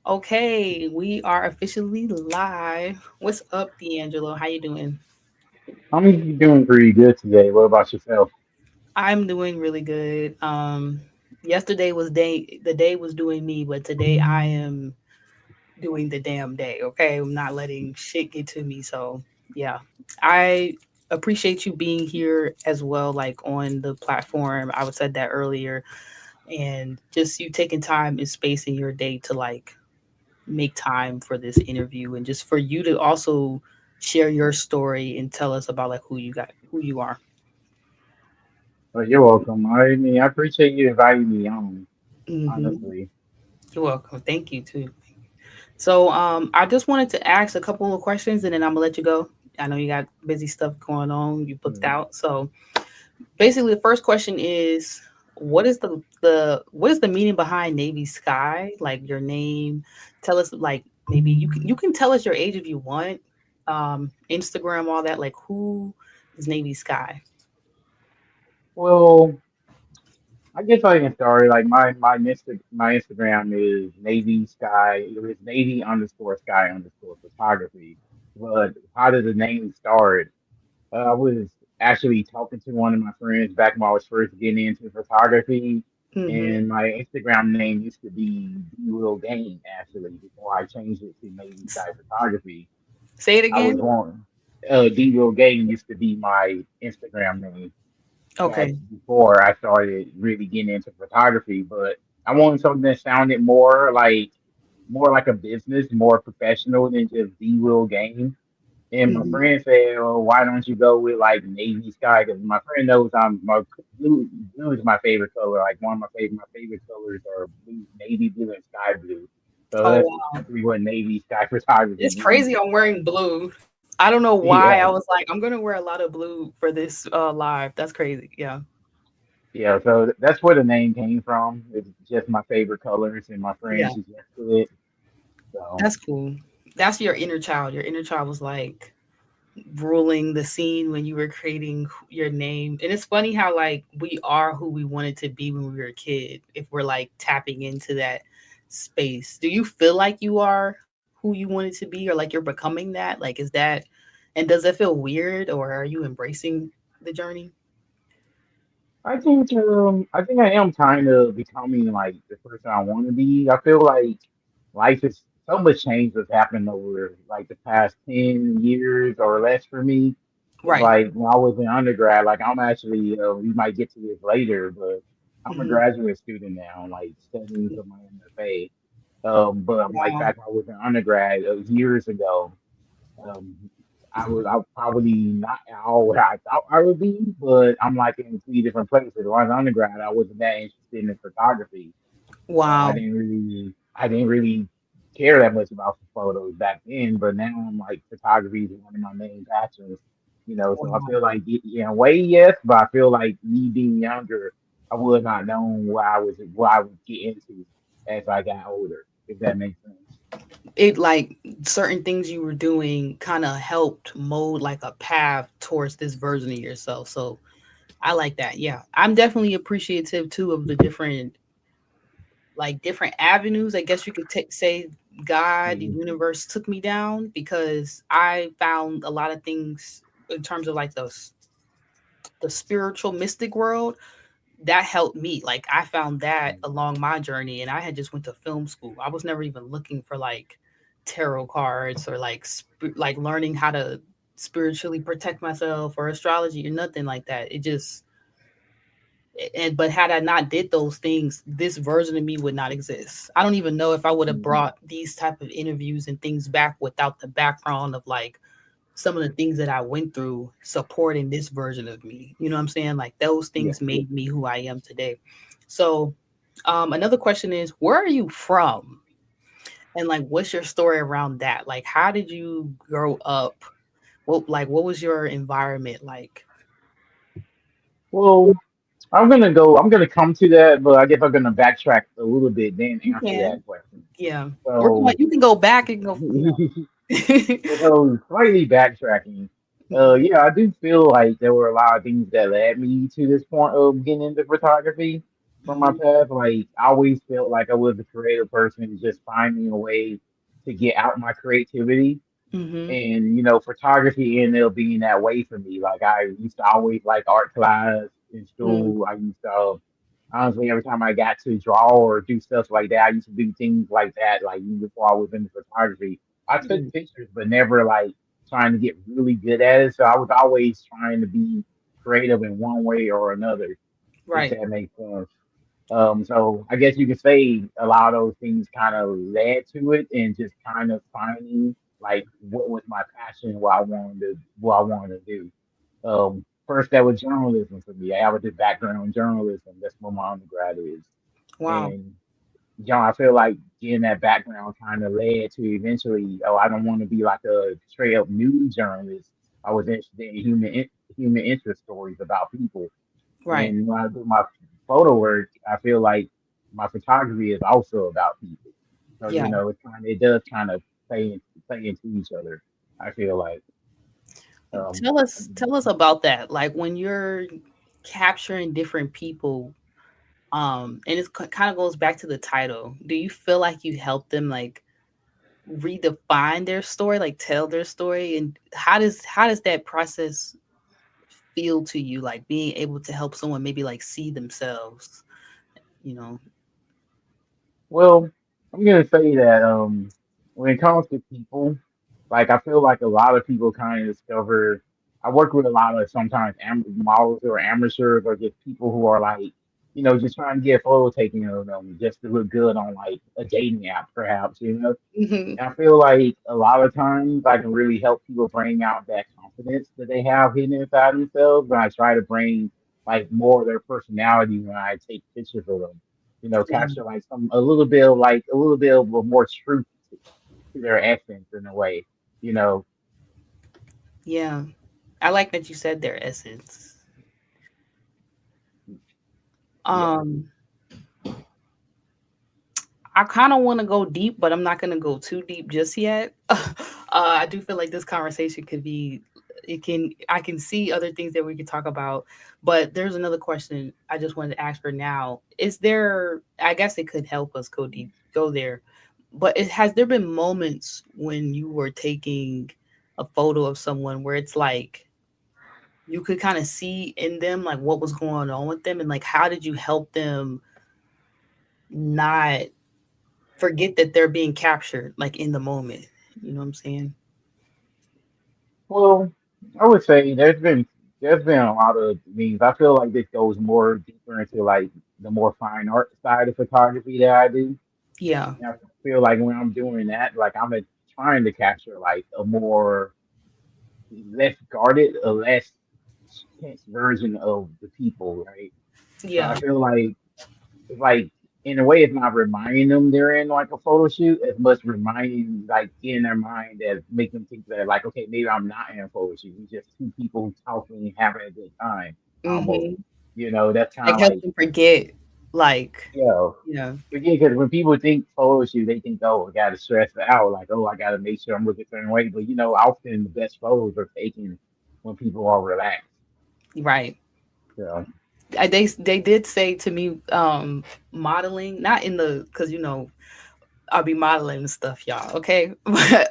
Okay, we are officially live. What's up, D'Angelo? How you doing? I'm doing pretty good today. What about yourself? I'm doing really good. Yesterday was the day was doing me, but today I am doing the damn day. Okay, I'm not letting shit get to me. So yeah, I appreciate you being here as well, like on the platform. I would said that earlier, and just you taking time and space in your day to like make time for this interview and just for you to also share your story and tell us about like who you are. You're welcome. I mean, I appreciate you inviting me on, Hmm. honestly. You're welcome. Thank you too. So I just wanted to ask a couple of questions and then I'm gonna let you go. I know you got busy stuff going on, you booked Mhm. out. So basically the first question is what is the meaning behind Navy Sky? Like your name. Tell us like maybe you can tell us your age if you want. Instagram, all that, like who is Navy Sky? Well, I guess I can start. Like my Instagram is Navy Sky. It was Navy underscore Sky underscore photography. But how did the name start? I was actually talking to one of my friends back when I was first getting into photography, Mm-hmm. and my Instagram name used to be D Will Game actually before I changed it to Navy Sky Photography. Say it I was again. on D Will Game used to be my Instagram name back Okay. before I started really getting into photography, but I wanted something that sounded more like a business, more professional than just D Will Game. And my Mm-hmm. friend said, "Well, why don't you go with like navy sky?" Because my friend knows my blue. Blue is my favorite color. Like one of my favorite colors are blue, navy blue, and sky blue. So Oh that's wow. simply what navy sky photography It's means. crazy I'm wearing blue. I don't know why. Yeah, I was like, I'm gonna wear a lot of blue for this live. That's crazy. Yeah. yeah. So that's where the name came from. It's just my favorite colors, and my friend Yeah. suggested it. So That's cool. That's your inner child. Your inner child was like ruling the scene when you were creating your name. And it's funny how like we are who we wanted to be when we were a kid if we're like tapping into that space. Do you feel like you are who you wanted to be or like you're becoming that? Like is that and does that feel weird or are you embracing the journey? I think I am kind of becoming like the person I want to be. I feel like life is so much change has happened over like the past 10 years or less for me. It's Right. like when I was in undergrad, like I'm actually we might get to this later, but I'm a Hmm. graduate student now, like studying for my MFA. But like Wow. back when I was in undergrad years ago, um, I was probably not all where I thought I would be, but I'm like in three different places. When I was undergrad, I wasn't that interested in photography. Wow. I didn't really care that much about photos back then, but now I'm like photography is one of my main passions. So I Wow. feel like in a way, yes, but I feel like me being younger, I would not known what I would get into as I got older. If that makes sense. It like certain things you were doing kind of helped mold like a path towards this version of yourself. So I like that. Yeah. I'm definitely appreciative too of the different avenues. I guess you could say God, the Mhm. universe took me down because I found a lot of things in terms of like the spiritual mystic world that helped me. Like I found that along my journey and I had just went to film school. I was never even looking for like tarot cards or like like learning how to spiritually protect myself or astrology or nothing like that. It just and but had I not did those things, this version of me would not exist. I don't even know if I would have Mhm. brought these type of interviews and things back without the background of like some of the things that I went through supporting this version of me. You know what I'm saying? Like those Yeah. things made me who I am today. So, another question is, where are you from? And like, what's your story around that? Like, how did you grow up? What was your environment like? Well, I'm gonna come to that, but I guess I'm gonna backtrack a little bit, then You answer that can, question. yeah. We're going. So, You can go back and go. You slightly backtracking. know. Yeah, I do feel like there were a lot of things that led me to this point of getting into photography. from my Mhm. past. Like I always felt like I was a creative person, just finding a way to get out my creativity. Mhm. And photography ended up being that way for me. Like I used to always like art class in Mm. school. I used to honestly every time I got to draw or do stuff like that, I used to do things like that. Like even before I was into photography, I took Mm. pictures, but never like trying to get really good at it. So I was always trying to be creative in one way or another, if Right. that makes sense. So I guess you could say a lot of those things kind of led to it, and just kind of finding like what was my passion, what I wanted to do. First that was journalism for me. I have a good background in journalism. That's what my undergrad is, Wow. and I feel like getting that background kind of led to eventually. Oh, I don't want to be like a straight up news journalist. I was interested in human interest stories about people, Right. and when I do my photo work, I feel like my photography is also about people. So Yeah. it does kind of play into each other. I feel like um Tell us about that. Like when you're capturing different people, and it kind of goes back to the title. Do you feel like you help them like redefine their story, like tell their story, and how does that process feel to you? Like being able to help someone maybe like see themselves, you know? well, I'm gonna say that when it comes to people, like I feel like a lot of people kind of discover. I work with a lot of sometimes models or amateurs or just people who are like, just trying to get a photo taken of them just to look good on like a dating app, perhaps. Hmm. And I feel like a lot of times I can really help people bring out that confidence that they have hidden inside themselves. When I try to bring like more of their personality when I take pictures of them, Yeah. capture like a little bit of more truth to their essence in a way, you know. Yeah. I like that you said their essence. Yeah. Um, I kind of want to go deep, but I'm not going to go too deep just yet. I do feel like this conversation could be, I can see other things that we could talk about, but there's another question I just wanted to ask for now. Is there, I guess it could help us go deep, go there, but has there been moments when you were taking a photo of someone where it's like, you could kind of see in them like what was going on with them, and like how did you help them not forget that they're being captured like in the moment. You know what I'm saying? Well, I would say there's been a lot of means. I feel like this goes more deeper into like the more fine art side of photography that I do. Yeah. And I feel like when I'm doing that, like trying to capture like a more less guarded, a less tense version of the people, right? So I Yeah. feel like in a way, it's not reminding them they're in like a photo shoot as much reminding like in their mind that make them think that like, okay, maybe I'm not in a photo shoot. It's just two people talking, having a good time, almost. Hmm. That's kind Like of help like, them forget, like, you know, yeah. again, because when people think photo shoot, they think, oh, I got to stress it out, like, oh, I got to make sure I'm looking a certain way. But often the best photos are taken when people are relaxed. Right. Yeah. They did say to me, modeling, not in the, because I'll be modeling and stuff, y'all. Okay, but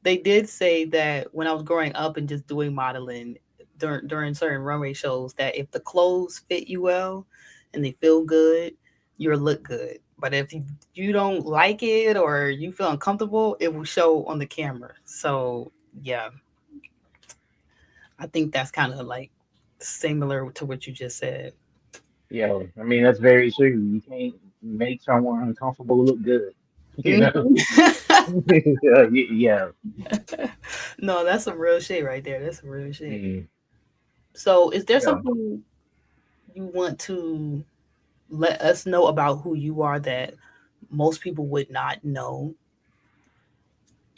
they did say that when I was growing up and just doing modeling during certain runway shows, that if the clothes fit you well and they feel good, you'll look good. But if you don't like it or you feel uncomfortable, it will show on the camera. So yeah, I think that's kind of like similar to what you just said. Yeah. I mean, that's very true. You can't make someone uncomfortable look good, you know? Mhm. Yeah, yeah. No, that's some real shit right there. That's some real shit. Mm, So, is there yeah. something you want to let us know about who you are that most people would not know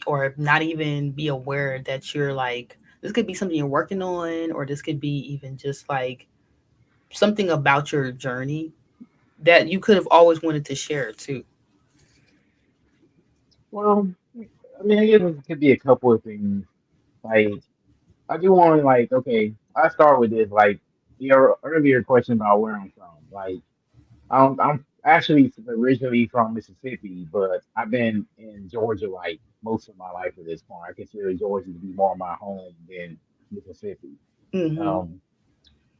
or not even be aware that you're like, this could be something you're working on, or this could be even just like something about your journey that you could have always wanted to share too? Well, I mean, I guess it could be a couple of things. Like, I do want to, like, okay, I start with this, like, your earlier question about where I'm from. Like, I'm actually originally from Mississippi, but I've been in Georgia like most of my life at this point. I consider Georgia to be more my home than Mississippi. Hmm. Um,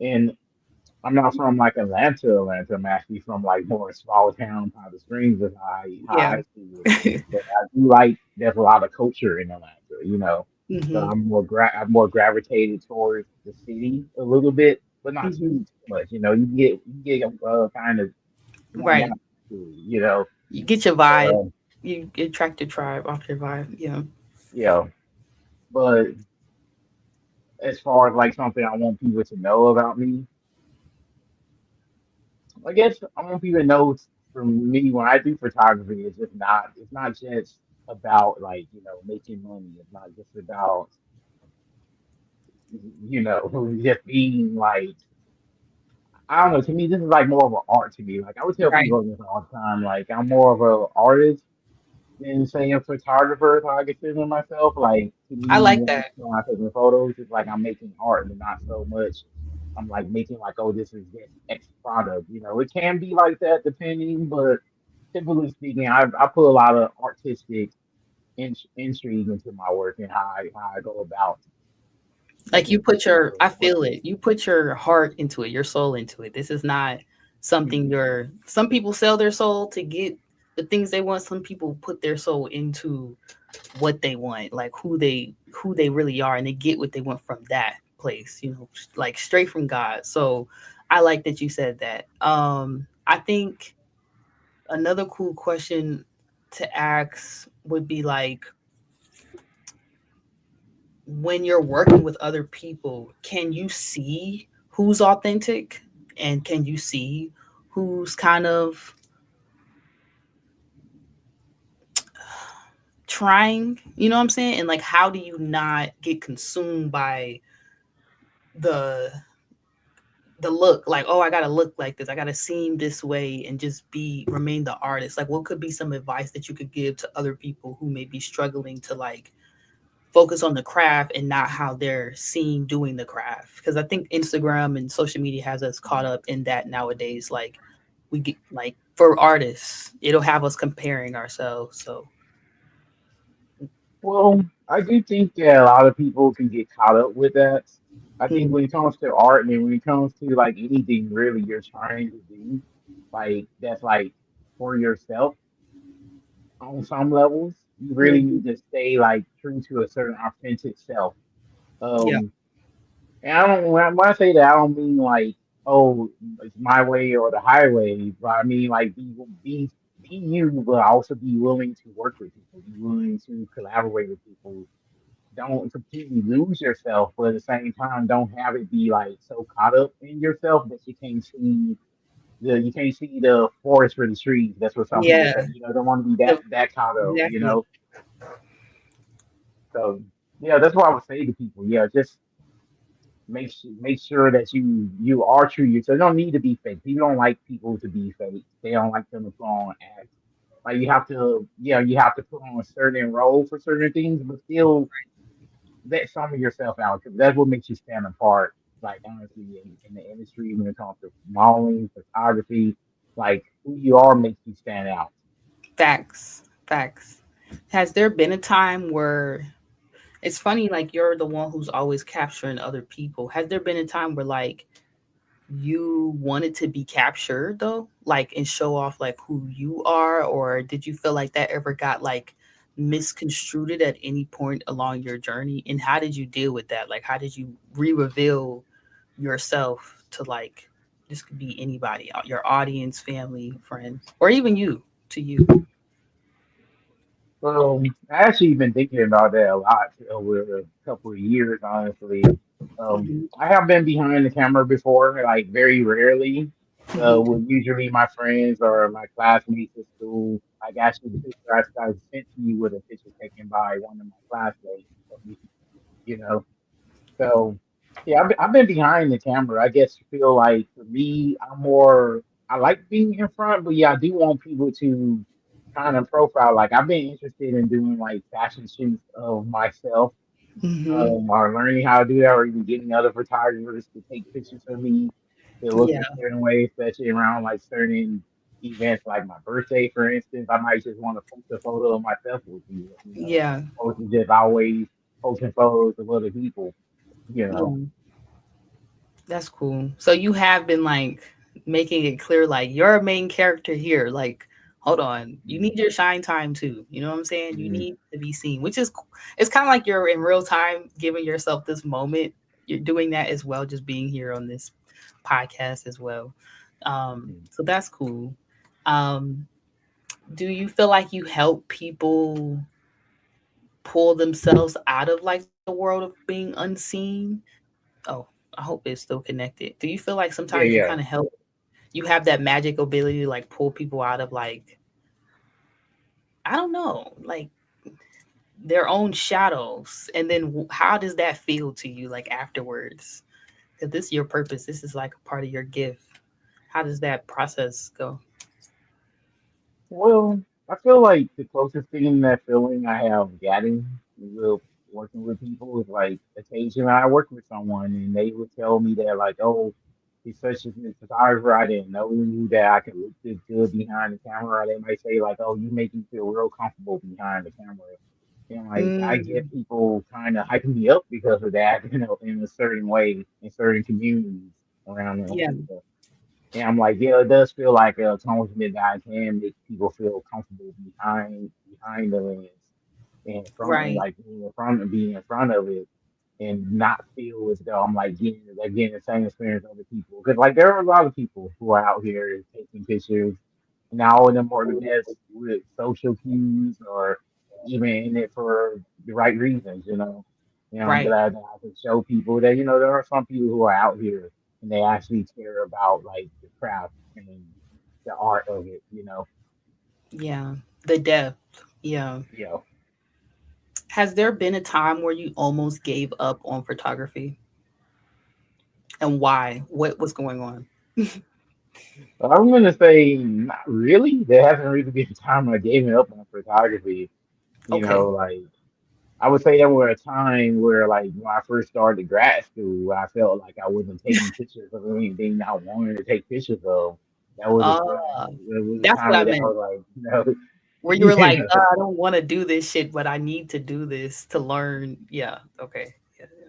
and I'm not from like Atlanta. I'm actually from like more small town, Powder Springs, is how Yeah. I see it. But I do like there's a lot of culture in Atlanta. So Hmm. I'm more gravitated towards the city a little bit, but not Hmm. too much. You get kind of worn Right. out, you know. You get your But vibe. You attract your tribe off your vibe. Yeah. yeah, but as far as like something I want people to know about me, I guess I want people to know for me when I do photography, it's not just about like, making money. It's not just about, just being like, I don't know, to me this is like more of an art to me. Like I would tell Right. people this all the time, like I'm more of an artist than saying a photographer if I consider myself. Like to I me like that. when I'm taking photos, it's like I'm making art and not so much I'm like making like, oh, this is this X product. It can be like that depending, but typically speaking, I put a lot of artistic intrigue into my work and how I go about Like you taking put pictures your, of I what. feel it. You put your heart into it, your soul into it. This is not something your, some people sell their soul to get the things they want. Some people put their soul into what they want, like who they really are, and they get what they want from that place, like straight from God. So I like that you said that. I think another cool question to ask would be like, when you're working with other people, can you see who's authentic, and can you see who's kind of trying, you know what I'm saying? And like, how do you not get consumed by the the look, like, oh, I gotta look like this, I gotta seem this way, and just be remain the artist? Like, what could be some advice that you could give to other people who may be struggling to like focus on the craft and not how they're seen doing the craft? Because I think Instagram and social media has us caught up in that nowadays. Like, we get like, for artists, it'll have us comparing ourselves. So Well, I do think that a lot of people can get caught up with that. I think mhm. when it comes to art and when it comes to like anything really you're trying to do, like that's like for yourself on some levels, you really Mhm. need to stay like true to a certain authentic self. Yeah. Um, and I don't when I say that I don't mean like, oh, it's my way or the highway, but I mean like be you, but also be willing to work with people, be willing to collaborate with people. Don't completely lose yourself, but at the same time, don't have it be like so caught up in yourself that you can't see the forest for the trees. That's what some people Yeah. say. Don't want to be that caught up. Exactly. So yeah, that's what I would say to people. Yeah, just make sure that you are true. You so you don't need to be fake. People don't like people to be fake. They don't like them to put on act. Like you have to put on a certain role for certain things, but still let some of yourself out because that's what makes you stand apart. Like honestly, in the industry when it comes to modeling, photography, like who you are makes you stand out. Facts. Facts. Has there been a time where, it's funny, like, you're the one who's always capturing other people? Has there been a time where like you wanted to be captured though, like, and show off like who you are? Or did you feel like that ever got like misconstrued at any point along your journey? And how did you deal with that? Like, how did you re-reveal yourself to like, this could be anybody, your audience, family, friend, or even you, to you? I actually been thinking about that a lot over a couple of years, honestly. Hmm. I have been behind the camera before, like very rarely. Hmm. With usually my friends or my classmates at school. Like actually, the picture I sent to you with a picture taken by one of my classmates. You know, so yeah, I've been behind the camera. I guess feel like for me, I like being in front, but yeah, I do want people to kind of profile. Like I've been interested in doing like fashion shoots of myself, Hmm. or learning how to do that, or even getting other photographers to take pictures of me. It looks Yeah, a certain way, especially around like certain events, like my birthday, for instance. I might just want to post a photo of myself with you know, yeah, or to just always posting photos of other people, you know. yeah. That's cool. So you have been like making it clear, like you're a main character here. Like, hold on, you Mm, need your shine time too. You know what I'm saying? You mm, need to be seen, which is it's kind of like you're in real time giving yourself this moment. You're doing that as well, just being here on this podcast as well. mm. So that's cool. Um, do you feel like you help people pull themselves out of like the world of being unseen? Oh, I hope it's still connected. Do you feel like Yeah, sometimes you kind yeah. of help, you have that magic ability to like pull people out of like, I don't know, like their own shadows, and then how does that feel to you like afterwards? Because this is your purpose, this is like a part of your gift. How does that process go? Well, I feel like the closest thing to that feeling I have getting with working with people is like occasionally I work with someone and they would tell me that like, oh, he's such a good photographer. I didn't know that I could look this good behind the camera. Or they might say like, oh, you make me feel real comfortable behind the camera. And like I Mm, get people kind of hyping me up because of that, in a certain way in certain communities around yeah, Atlanta. And I'm like, yeah, it does feel like a accomplishment that I can make people feel comfortable behind the lens and from and right, like being in front of it and not feel as though I'm like getting the same experience other people. Because like there are a lot of people who are out here taking pictures, and not all of them are the best with social cues or even in it for the right reasons, you know. And I'm right. glad that I can show people that, there are some people who are out here and they actually care about like the craft and the art of it. Yeah, the depth. Yeah. You know. Has there been a time where you almost gave up on photography, and why? What was going on? But I'm gonna say not really. There hasn't really been a time I gave it up on photography. Okay. Like I would say there were a time where like when I first started grad school, I felt like I wasn't taking pictures of anything I wanted to take pictures of. That was a Uh, time. There was a that's what time I where that meant. was like, Where you were you like, know, I don't want to do this shit, but I need to do this to learn. Yeah. Okay.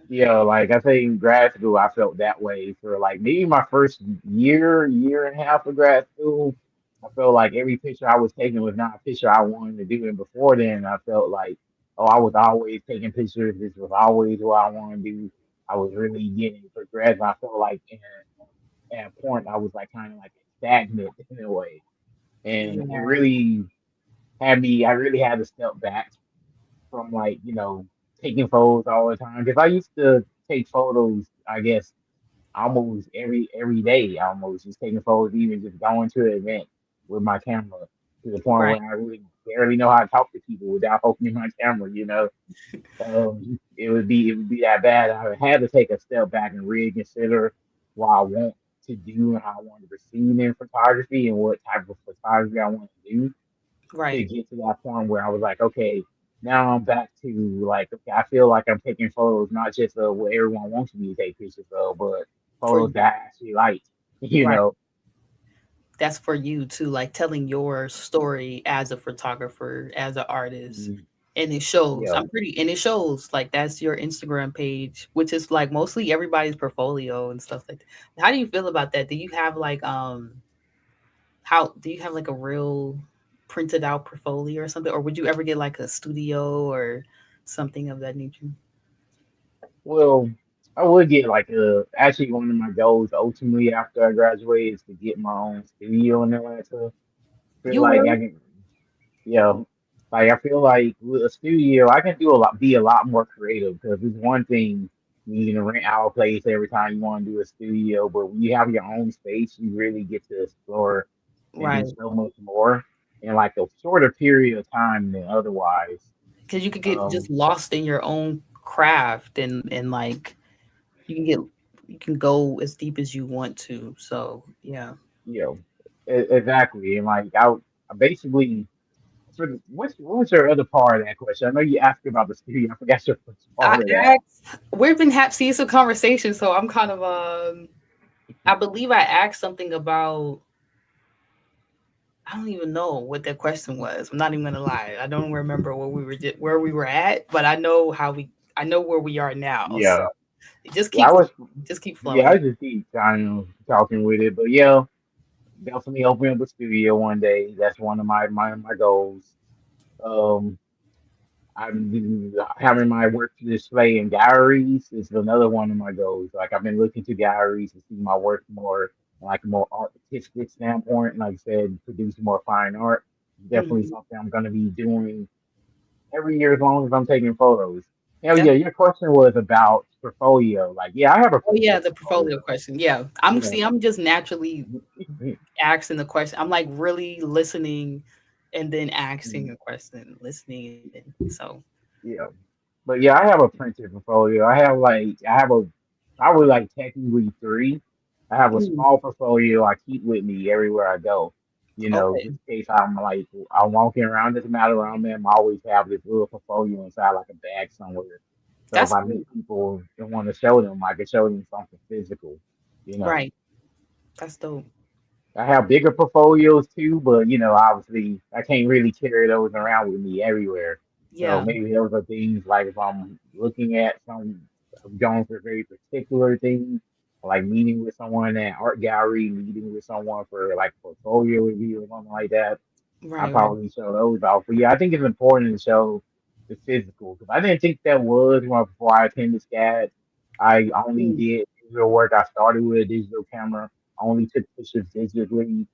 Yeah. like I say in grad school, I felt that way for like maybe my first year and a half of grad school. I felt like every picture I was taking was not a picture I wanted to do. And before then, I felt like, oh, I was always taking pictures. This was always what I wanted to do. I was really getting progressed. I felt like at a point I was like kind of like stagnant in a way. And it Yeah. really I really had to step back from like, taking photos all the time. Because I used to take photos, I guess, almost every day, almost just taking photos, even just going to an event with my camera to the point Right. where I really barely know how to talk to people without opening my camera. It would be that bad. I had to take a step back and reconsider what I want to do and how I want to proceed in photography and what type of photography I want to do to Right. get to that point where I was like, okay, now I'm back to like, okay, I feel like I'm taking photos, not just of what everyone wants me to take pictures of, but For photos you. that I actually like, you Right. know? That's for you too, like telling your story as a photographer, as an artist. Mm, And it shows. yeah. And it shows like that's your Instagram page, which is like mostly everybody's portfolio and stuff like that. How do you feel about that? Do you have like how do you have like a real printed out portfolio or something? Or would you ever get like a studio or something of that nature? Well, I would get like actually one of my goals ultimately after I graduate is to get my own studio in Atlanta. Feel You like I will? can, you know, like I feel like with a studio, I can be a lot more creative because it's one thing you can rent out a place every time you want to do a studio, but when you have your own space, you really get to explore and do Right. so much more in like a shorter period of time than otherwise. Because you could get just Um, lost in your own craft and like you can get you can go as deep as you want to. So yeah. you know, exactly, and like I basically what was your other part of that question? I know you asked about the studio. I forgot your first I part of that. asked, we've been seeing some conversations, so I'm kind of I believe I asked something about, I don't even know what that question was. I'm not even gonna lie. I don't remember where we were at, but I know where we are now. So Yeah, just yeah, keep I was, just keep yeah, I flowing. just keep kind of talking with it, but yeah, definitely open up a studio one day. That's one of my goals. Um, I'm having my work display in galleries is another one of my goals. Like I've been looking to galleries to see my work more like a more artistic standpoint. Like I said, produce more fine art. Definitely Mhm. something I'm gonna be doing every year as long as I'm taking photos. Hell That yeah, your question was about portfolio. Like, yeah, I have a Oh pretty yeah, good the portfolio portfolio. question. Yeah. Yeah. I'm just naturally asking the question. I'm like really listening and then asking a question, listening and then so Yeah. But yeah, I have a printed portfolio. I have a probably like technically three. I have a Mm, small portfolio I keep with me everywhere I go. You know, okay. just in case I'm walking around, doesn't matter where I'm at, I always have this little portfolio inside like a bag somewhere. So if That's I meet cool. people and want to show them, I can show them something physical. You know. Right. That's dope. I have bigger portfolios too, but obviously I can't really carry those around with me everywhere. So Yeah. maybe those are things like if I'm looking at I'm going for very particular things, like meeting with someone at art gallery, meeting with someone for like portfolio review or something like that. I Right, right. probably show those off. But yeah, I think it's important to show the physical because I didn't think that was before I attended SCAD. I only Mm. did digital work. I started with a digital camera. I only took pictures digitally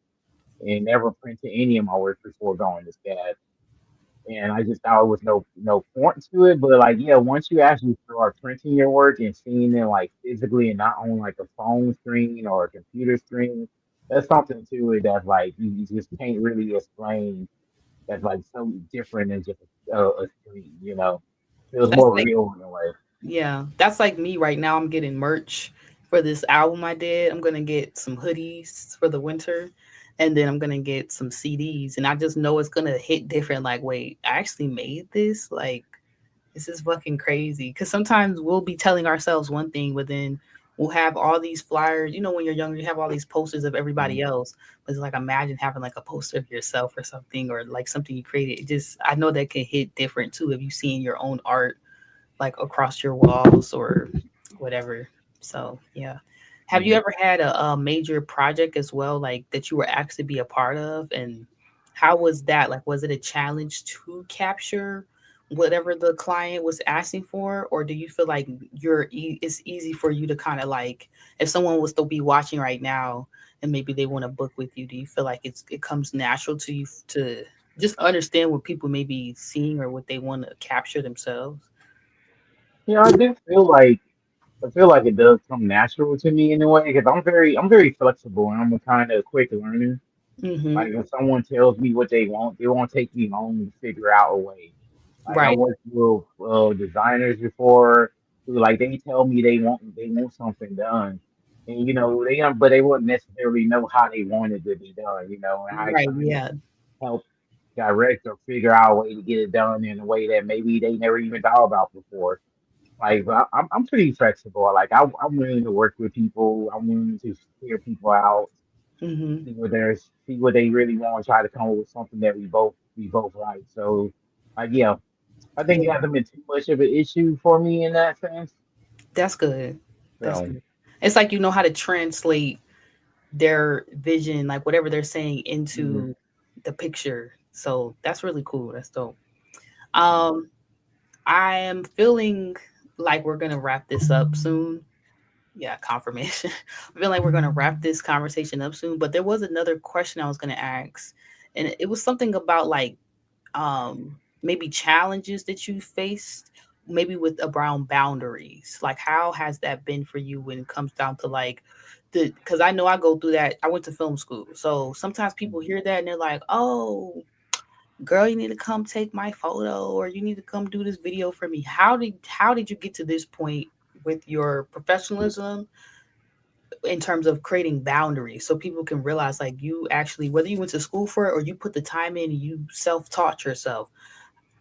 and never printed any of my work before going to SCAD. And I just thought it was no point to it. But like, yeah, once you actually start printing your work and seeing it like physically and not on like a phone screen or a computer screen, that's something to it that like you just can't really explain. That's like so different than just a screen. Feels That's more like real in a way. yeah, that's like me right now. I'm getting merch for this album I did. I'm gonna get some hoodies for the winter, and then I'm gonna get some CDs. And I just know it's gonna hit different. Like, wait, I actually made this. Like, this is fucking crazy. Because sometimes we'll be telling ourselves one thing, but then we'll have all these flyers. You know, when you're younger, you have all these posters of everybody Mhm. else. But it's like imagine having like a poster of yourself or something, or like something you created. It just I know that can hit different too if you seeing your own art like across your walls or whatever. So yeah. Have you Mhm. ever had a major project as well, like that you were asked to be a part of? And how was that? Like, was it a challenge to capture whatever the client was asking for? Or do you feel like it's easy for you to kind of like, if someone was to be watching right now and maybe they want to book with you, do you feel like it comes natural to you to just understand what people may be seeing or what they want to capture themselves? I do feel like it does come natural to me in a way because I'm very flexible and I'm a kind of quick learner. Mm-hmm. Like if someone tells me what they want, it won't take me long to figure out a way. Like I Right. worked with designers before who like they tell me they want something done, and but they wouldn't necessarily know how they want it to be done. And I Right. kind of Yeah. help direct or figure out a way to get it done in a way that maybe they never even thought about before. Like I'm pretty flexible. Like I'm willing to work with people. I'm willing to hear people out, Mm-hmm. see what they really want, try to come up with something that we both like. So, yeah, I think it Yeah. hasn't been too much of an issue for me in that sense. That's good. That's So, good. It's like you know how to translate their vision, like whatever they're saying, mhm, into the picture. So that's really cool. That's dope. mhm. Um, I am feeling like we're gonna wrap this up soon. Yeah, confirmation. I feel like we're gonna wrap this conversation up soon. But there was another question I was gonna ask, and it was something about like maybe challenges that you faced maybe with around boundaries, like how has that been for you when it comes down to like the because I know I go through that. I went to film school, so sometimes people hear that and they're like, oh girl, you need to come take my photo or you need to come do this video for me. How did you get to this point with your professionalism in terms of creating boundaries so people can realize like you actually, whether you went to school for it or you put the time in and you self-taught yourself,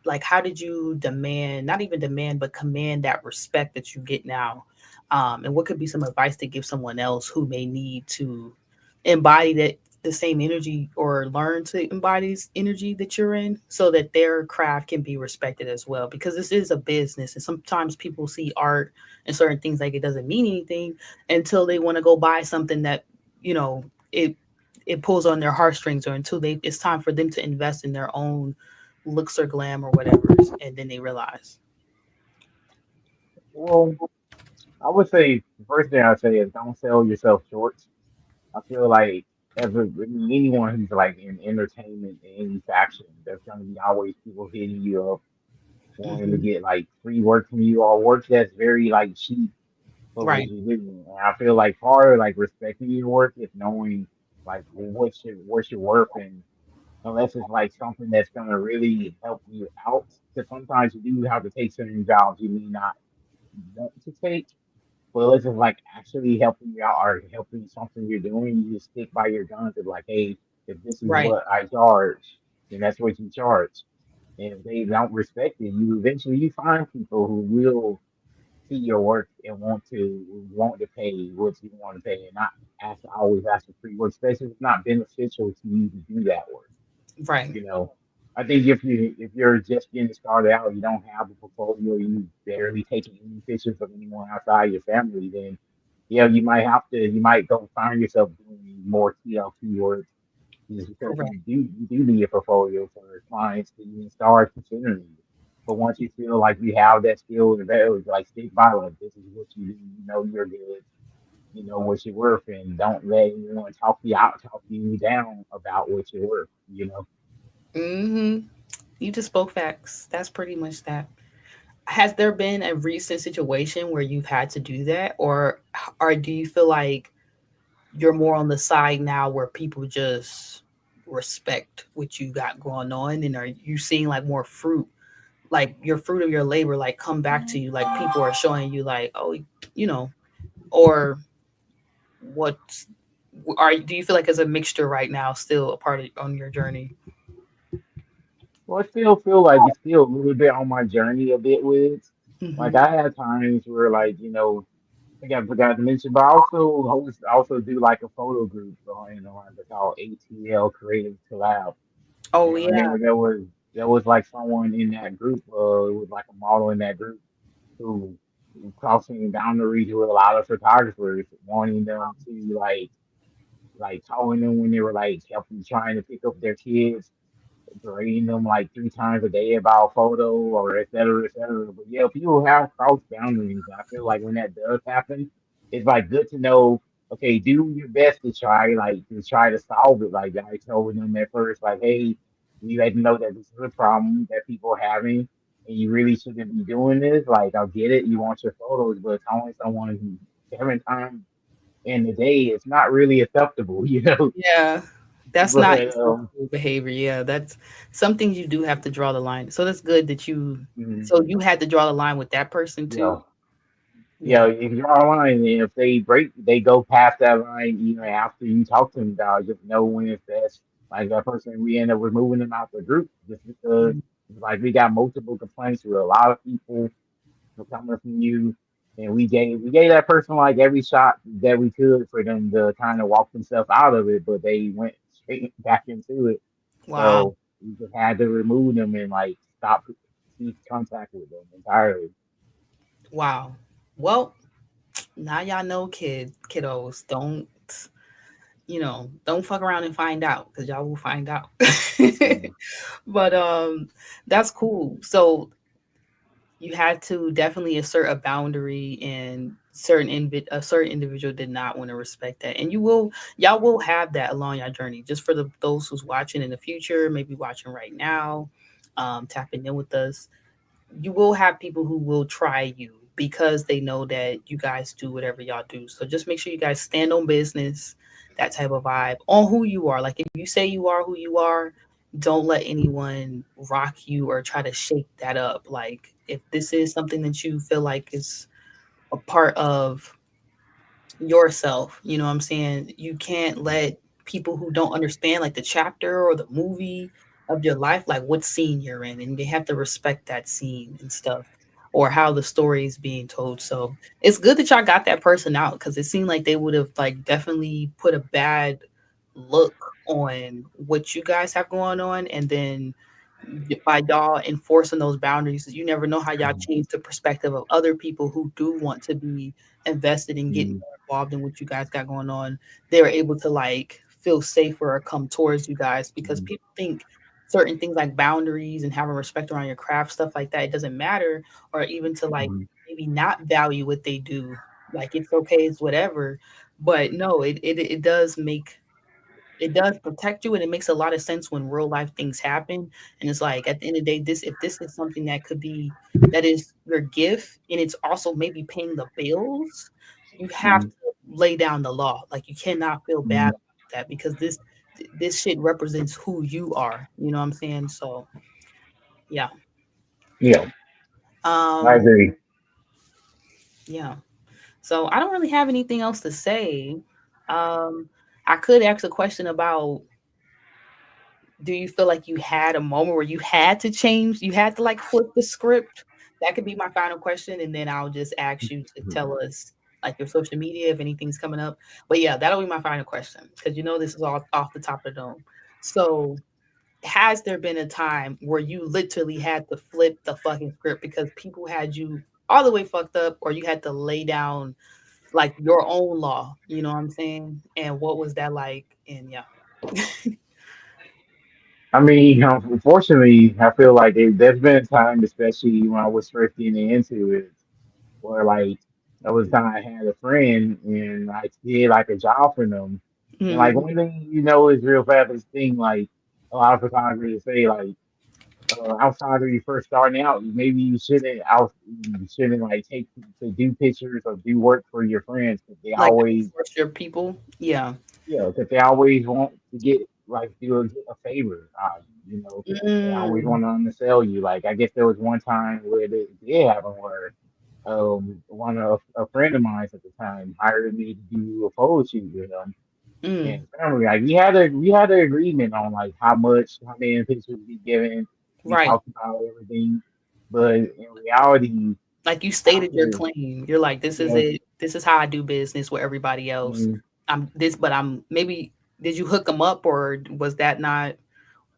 like how did you demand, not even demand, but command that respect that you get now, And what could be some advice to give someone else who may need to embody that the same energy or learn to embody this energy that you're in so that their craft can be respected as well, because this is a business and sometimes people see art and certain things like it doesn't mean anything until they want to go buy something that, you know, it pulls on their heartstrings, or until they it's time for them to invest in their own looks or glam or whatever, and then they realize. Well, I would say the first thing I'd say is don't sell yourself short. I feel like anyone who's like in entertainment in any faction, there's gonna be always people hitting you up wanting to Hmm. get like free work from you or work that's very like cheap for what Right. you're doing. And I feel like part of like respecting your work is knowing like what's your worth, and unless it's like something that's gonna really help you out. Because sometimes you do have to take certain jobs you may not want to take. Well, if it's like actually helping you out or helping something you're doing, you just stick by your guns and like, hey, if this is Right. what I charge, then that's what you charge. And if they don't respect it, you eventually you find people who will see your work and want to pay what you want to pay and not always ask for free work, especially if it's not beneficial to you to do that work. Right. You know, I think if you're just getting started out, you don't have a portfolio, you barely taking any pictures of anyone outside your family, then yeah, you might go find yourself doing more TLC work just because Correct. you do need a portfolio for clients to even start considering you. But once you feel like you have that skill and ability, like stick by like this is what you do, you know you're good, you know what you're worth, and don't let anyone talk you down about what you're worth, you know. Hmm. You just spoke facts. That's pretty much that. Has there been a recent situation where you've had to do that, or do you feel like you're more on the side now where people just respect what you got going on, and are you seeing like more fruit, like your fruit of your labor, like come back to you, like people are showing you like, oh, you know, or what? Are do you feel like it's a mixture right now, still a part of on your journey? Well, I still feel like it's still a little bit on my journey a bit with it. Like Hmm. I had times where like, I think I forgot to mention, but I also do like a photo group going on that's called ATL Creative Collab. And Oh I yeah. remember there was like someone in that group, it was like a model in that group who crossing boundaries with a lot of photographers, wanting them to like calling them when they were like helping trying to pick up their kids, grading them like 3 times a day about photo or et cetera, et cetera. But yeah, people have crossed boundaries. I feel like when that does happen, it's like good to know, okay, do your best to try to solve it. Like I told them at first, like, hey, you let them know that this is a problem that people are having and you really shouldn't be doing this. Like, I'll get it, you want your photos, but calling someone who 7 times in a day, it's not really acceptable, you know. Yeah, that's not But acceptable behavior. Yeah, that's some things you do have to draw the line. So that's good that you. mm, So you had to draw the line with that person too. yeah. Yeah. If you're online and if they go past that line, after you talk to them about it, just know when it's best. Like that person, we end up removing them out the group just because, Mm. like, we got multiple complaints with a lot of people coming from you, and we gave that person like every shot that we could for them to kind of walk themselves out of it, but they went straight back into it. Wow. So we just had to remove them and like cease contact with them entirely. Wow. Well, now y'all know, kiddos. Don't fuck around and find out, because y'all will find out. Mm. But that's cool. So you had to definitely assert a boundary, and a certain individual did not want to respect that, and y'all will have that along your journey. Just for those who's watching in the future, maybe watching right now, tapping in with us, you will have people who will try you because they know that you guys do whatever y'all do. So just make sure you guys stand on business, that type of vibe, on who you are. Like if you say you are who you are, don't let anyone rock you or try to shake that up. Like if this is something that you feel like is a part of yourself, you know what I'm saying? You can't let people who don't understand like the chapter or the movie of your life, like what scene you're in, and they have to respect that scene and stuff. or how the story is being told. So it's good that y'all got that person out because it seemed like they would have like definitely put a bad look on what you guys have going on, and then by y'all enforcing those boundaries, you never know how y'all change the perspective of other people who do want to be invested in getting Mhm. more involved in what you guys got going on. They're able to like feel safer or come towards you guys because Mhm. people think certain things like boundaries and having respect around your craft, stuff like that, it doesn't matter, or even to like Mhm. maybe not value what they do. Like it's okay, it's whatever. But no, it does make it does protect you, and it makes a lot of sense when real life things happen. And it's like at the end of the day, this if this is something that could be that is your gift and it's also maybe paying the bills, you have Mhm. to lay down the law. Like you cannot feel bad Mhm. about that because this shit represents who you are. You know what I'm saying? So yeah. Yeah, I Um agree. yeah. So I don't really have anything else to say. Um I could ask a question about, do you feel like you had a moment where you had to change, you had to like flip the script? That could be my final question, and then I'll just ask you to tell us like your social media if anything's coming up. But yeah, that'll be my final question because you know this is all off the top of the dome. So, has there been a time where you literally had to flip the fucking script because people had you all the way fucked up, or you had to lay down like your own law? You know what I'm saying? And what was that like? And yeah. I mean, unfortunately, I feel like there's been a time, especially when I was first getting into it, where like there was time I had a friend and I did like a job for them. And like Mhm. one thing you know is real fast this thing like a lot of photographers say like outside of you first starting out, maybe you shouldn't like take to do pictures or do work for your friends because they Like always outsource your people? Yeah. yeah, because they always want to get like get a favor. You know, they always Mm, want to undersell you. Like I guess there was one time where it did happen where one of a friend of mine at the time hired me to do a photo shoot with them mm, and family. Like we had an agreement on like how much, how many pictures we given. We right. talked about everything, but in reality, Like you stated your after claim. You're like, this is yeah, it. This is how I do business with everybody else. mm, I'm this, but I'm maybe did you hook them up or was that not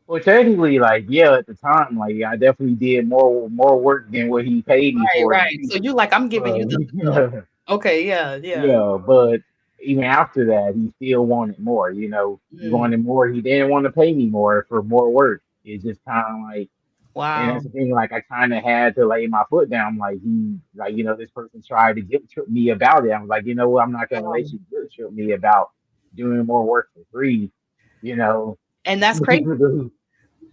well, technically, like yeah, at the time, like I definitely did more work than what he paid me right, for to right. shoot. So you're like, I'm giving you But the okay, yeah, yeah. yeah, but even after that, he still wanted more. You know, he Mm, wanted more. He didn't want to pay me more for more work. It's just kind of like. And wow. that's the thing, like I kind of had to lay my foot down. Like like this person tried to guilt trip me about it. I was like, you know what, I'm not gonna Wow. let you guilt trip me about doing more work for free. You know, And that's crazy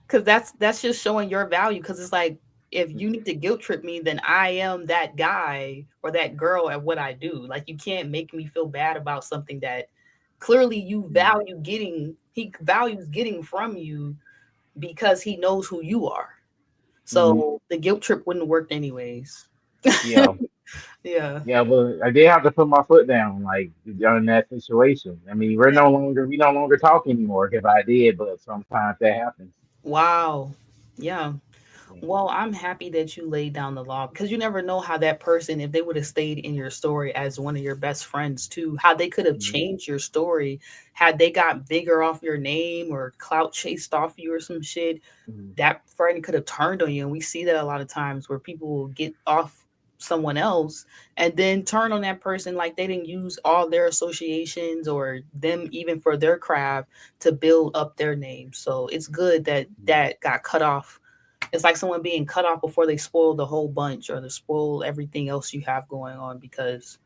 because that's just showing your value because it's like if you need to guilt trip me, then I am that guy or that girl at what I do. Like you can't make me feel bad about something that clearly you value getting. He values getting from you because he knows who you are. Mhm. So the guilt trip wouldn't work anyways. Yeah, Yeah. yeah, but I did have to put my foot down, like in that situation. I mean, we no longer talk anymore. If I did, but sometimes that happens. Wow. Yeah. Yeah. Well, I'm happy that you laid down the law because you never know how that person, if they would have stayed in your story as one of your best friends too, how they could have Mhm. changed your story had they got bigger off your name or clout chased off you or some shit. Mhm. That friend could have turned on you. And we see that a lot of times where people will get off someone else and then turn on that person like they didn't use all their associations or them even for their craft to build up their name. So it's good that Mhm. that got cut off. It's like someone being cut off before they spoil the whole bunch or to spoil everything else you have going on because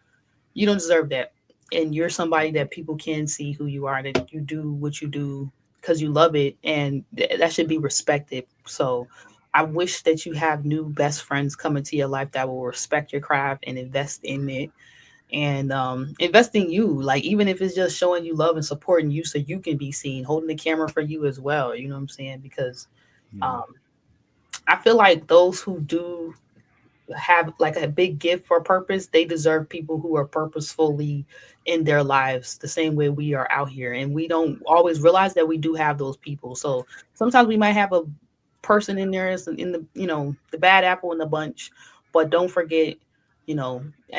you don't deserve that. And you're somebody that people can see who you are, that you do what you do because you love it, and that should be respected. So I wish that you have new best friends come into your life that will respect your craft and invest in it and invest in you. Like even if it's just showing you love and supporting you so you can be seen, holding the camera for you as well. You know what I'm saying? Because Yeah. um, I feel like those who do have like a big gift for purpose, they deserve people who are purposefully in their lives the same way we are out here. And we don't always realize that we do have those people. So sometimes we might have a person in there as in the the bad apple in the bunch, But don't forget, and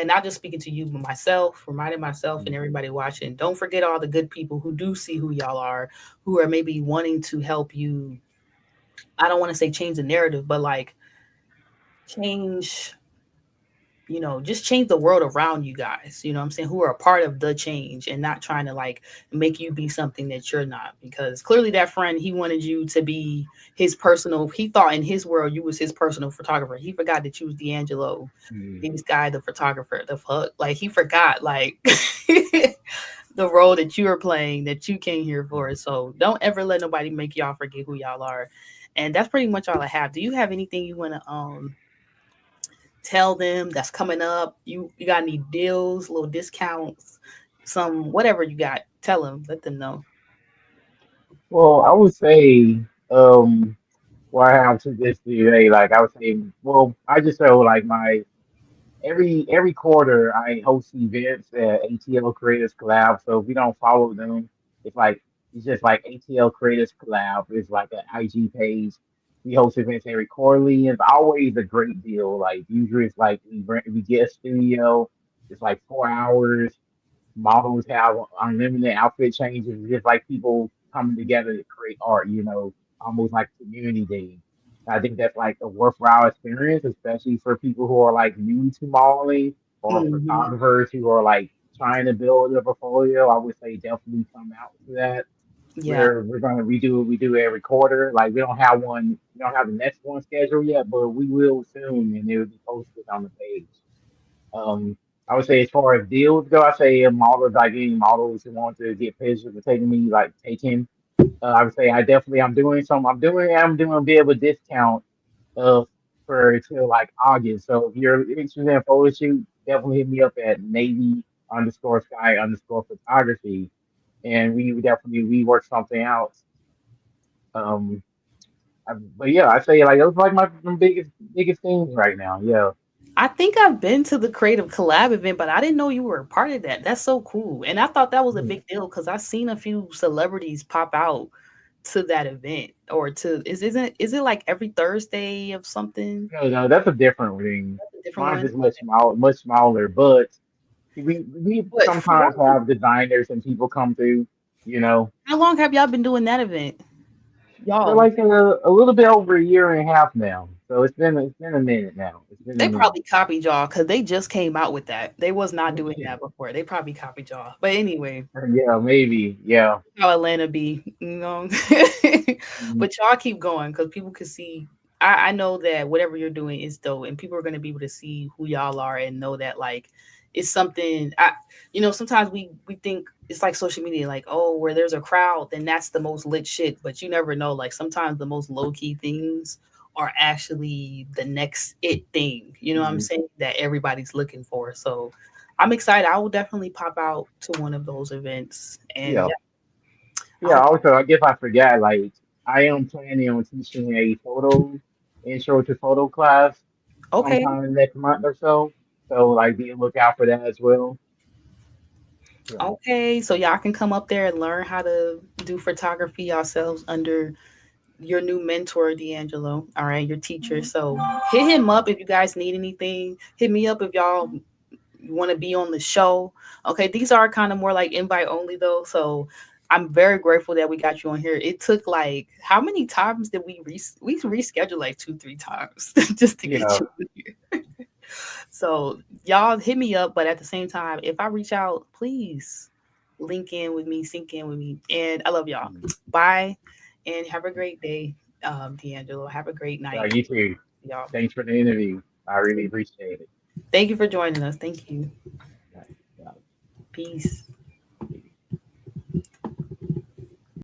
not just speaking to you, but myself, reminding myself and Mhm. everybody watching, don't forget all the good people who do see who y'all are, who are maybe wanting to help you. I don't want to say change the narrative, but like change, just change the world around you guys, what I'm saying, who are a part of the change and not trying to like make you be something that you're not. Because clearly that friend, he wanted you to be he thought in his world you was his personal photographer. He forgot that you was D'Angelo, Mhm. this guy, the photographer. The fuck? Like he forgot like the role that you are playing that you came here for. So don't ever let nobody make y'all forget who y'all are. And that's pretty much all I have. Do you have anything you want to tell them that's coming up? You got any deals, little discounts, some whatever you got? Tell them, let them know. Well, I would say, what I have to this today, like I would say, well, I just show like my every quarter I host events at ATL Creators Collab. So if you don't follow them, it's like it's just like ATL Creators Collab. It's like an IG page. We host events every quarterly, and it's always a great deal. Like usually, it's like we get a studio. It's like 4 hours. Models have unlimited outfit changes. It's just like people coming together to create art. Almost like community day. I think that's like a worthwhile experience, especially for people who are like new to modeling or Hmm. photographers who are like trying to build a portfolio. I would say definitely come out to that. Yeah. We're gonna redo we do every quarter. Like we don't have the next one scheduled yet, but we will soon, and it will be posted on the page. Um, I would say as far as deals go, I say models like any models who want to get pictures of taking me like taking. I would say I'm doing a bit of a discount uh for till like August. So if you're interested in a photo shoot, definitely hit me up at Navy_Sky_photography, and we would definitely we work something out. Um, but yeah, I say like those are like my biggest things right now. Yeah. I think I've been to the Creative Collab event, but I didn't know you were a part of that. That's so cool. And I thought that was a Mhm. big deal because I've seen a few celebrities pop out to that event or to is it like every Thursday of something? No, no, that's a different ring. That's a different Mine's one. is much smaller, but we But sometimes have designers and people come through, you know, how long have y'all been doing that event? for Y'all, like a little bit over a year and a half now. So it's been a minute now. It's been a they minute. probably copied y'all because they just came out with that. They was not doing Yeah, that before. They probably copied y'all. But anyway, yeah, maybe, yeah. how Atlanta be, Mhm. but y'all keep going because people can see. I know that whatever you're doing is dope, and people are gonna be able to see who y'all are and know that like it's something. Sometimes we think it's like social media, like oh, where there's a crowd, then that's the most lit shit. But you never know. Like sometimes the most low key things are actually the next it thing. You know what I'm Mhm. saying? That everybody's looking for. So I'm excited. I will definitely pop out to one of those events, and Yeah, yeah, I yeah. hope. Also, I guess I forgot. Like, I am planning on teaching a photo intro to photo class Okay, sometime next month or so. So, like, be on the lookout for that as well. Yeah. okay. So y'all can come up there and learn how to do photography yourselves under your new mentor, D'Angelo. All right, your teacher. So hit him up if you guys need anything. Hit me up if y'all want to be on the show. Okay, these are kind of more like invite only though. So I'm very grateful that we got you on here. It took like how many times did we reschedule like 2-3 times just to get Yeah. you in here. So y'all hit me up, but at the same time, if I reach out, please link in with me, sync in with me. And I love y'all. Mhm. Bye and have a great day, D'Angelo. Have a great Yeah, night, you too. y'all. Thanks for the interview. I really appreciate it. Thank you for joining us. Thank you. Yeah, yeah. Peace.